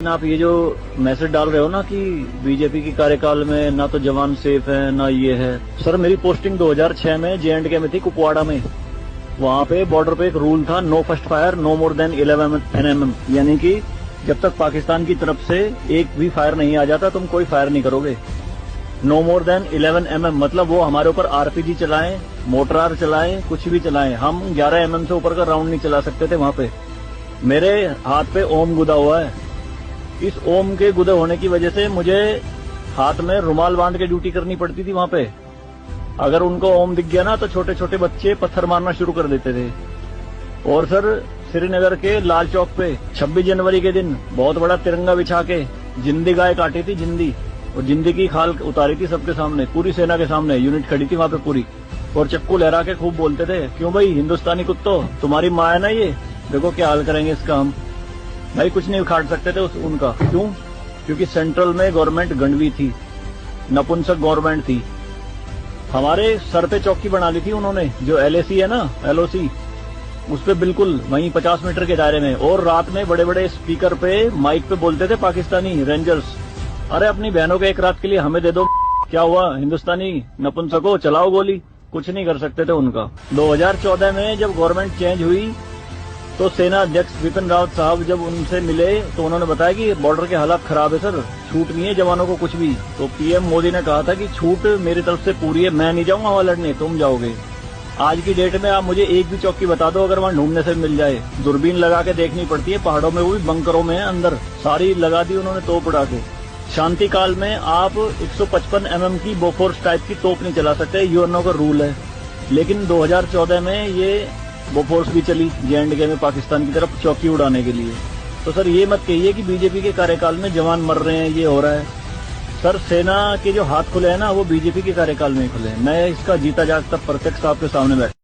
आप ये जो मैसेज डाल रहे हो ना कि बीजेपी की कार्यकाल में ना तो जवान सेफ है ना ये है। सर मेरी पोस्टिंग 2006 में J&K में थी, कुपवाड़ा में। वहाँ पे बॉर्डर पे एक रूल था, no first fire no more than 11 nm, यानी कि जब तक पाकिस्तान की तरफ से एक भी फायर नहीं आ जाता तुम कोई फायर नहीं करोगे। नो मोर देन 11 mm मतलब वो हमारे ऊपर RPG चलाएं, मोटरार चलाएं, कुछ भी चलाएं, हम 11 mm से ऊपर का राउंड नहीं चला सकते थे वहाँ पे। मेरे हाथ पे ओम गुदा हुआ है। इस ओम के गुदे होने की वजह से मुझे हाथ में रुमाल बांध के ड्यूटी करनी पड़ती थी वहाँ पे। अगर उनको ओम दिख गया ना तो छोटे छोटे बच्चे पत्थर मारना शुरू कर देते थे। और सर श्रीनगर के लाल चौक पे 26 जनवरी के दिन बहुत बड़ा तिरंगा बिछा के जिंदी गाय काटी थी, जिंदी, और जिंदी की खाल उतारी थी सबके सामने, पूरी सेना के सामने। यूनिट खड़ी थी वहाँ पे पूरी, और चक्कू लहरा के खूब बोलते थे, क्यों भाई हिंदुस्तानी कुत्तों, तुम्हारी माँ है ना ये, देखो क्या हाल करेंगे इसका हम। भाई कुछ नहीं उखाड़ सकते थे उनका। क्यों? क्योंकि सेंट्रल में गवर्नमेंट गंडवी थी, नपुंसक गवर्नमेंट थी। हमारे सर पे चौकी बना ली थी उन्होंने, जो LAC है ना, LOC, उस पे बिल्कुल वहीं 50 मीटर के दायरे में। और रात में बड़े बड़े स्पीकर पे माइक पे बोलते थे पाकिस्तानी रेंजर्स, अरे अपनी बहनों के एक रात के लिए हमें दे दो, क्या हुआ हिंदुस्तानी नपुंसको, चलाओ गोली। कुछ नहीं कर सकते थे उनका। 2014 में जब गवर्नमेंट चेंज हुई तो सेना अध्यक्ष बिपिन रावत साहब जब उनसे मिले तो उन्होंने बताया कि बॉर्डर के हालात खराब है सर, छूट नहीं है जवानों को कुछ भी। तो PM मोदी ने कहा था कि छूट मेरी तरफ से पूरी है, मैं नहीं जाऊंगा वहां लड़ने, तुम जाओगे। आज की डेट में आप मुझे एक भी चौकी बता दो अगर वहां ढूंढने से मिल जाए। दूरबीन लगा के देखनी पड़ती है पहाड़ों में, वो भी बंकरों में है अंदर, सारी लगा दी उन्होंने तोप उड़ा के। शांति काल में आप 155 mm की बोफोर्स टाइप की तोप नहीं चला सकते, यूएनओ का रूल है। लेकिन 2014 में ये बोफोर्स भी चली J&K में पाकिस्तान की तरफ चौकी उड़ाने के लिए। तो सर ये मत कहिए कि बीजेपी के कार्यकाल में जवान मर रहे हैं, ये हो रहा है। सर सेना के जो हाथ खुले हैं ना वो बीजेपी के कार्यकाल में ही खुले हैं। मैं इसका जीता जागता प्रत्यक्ष आपके सामने बैठा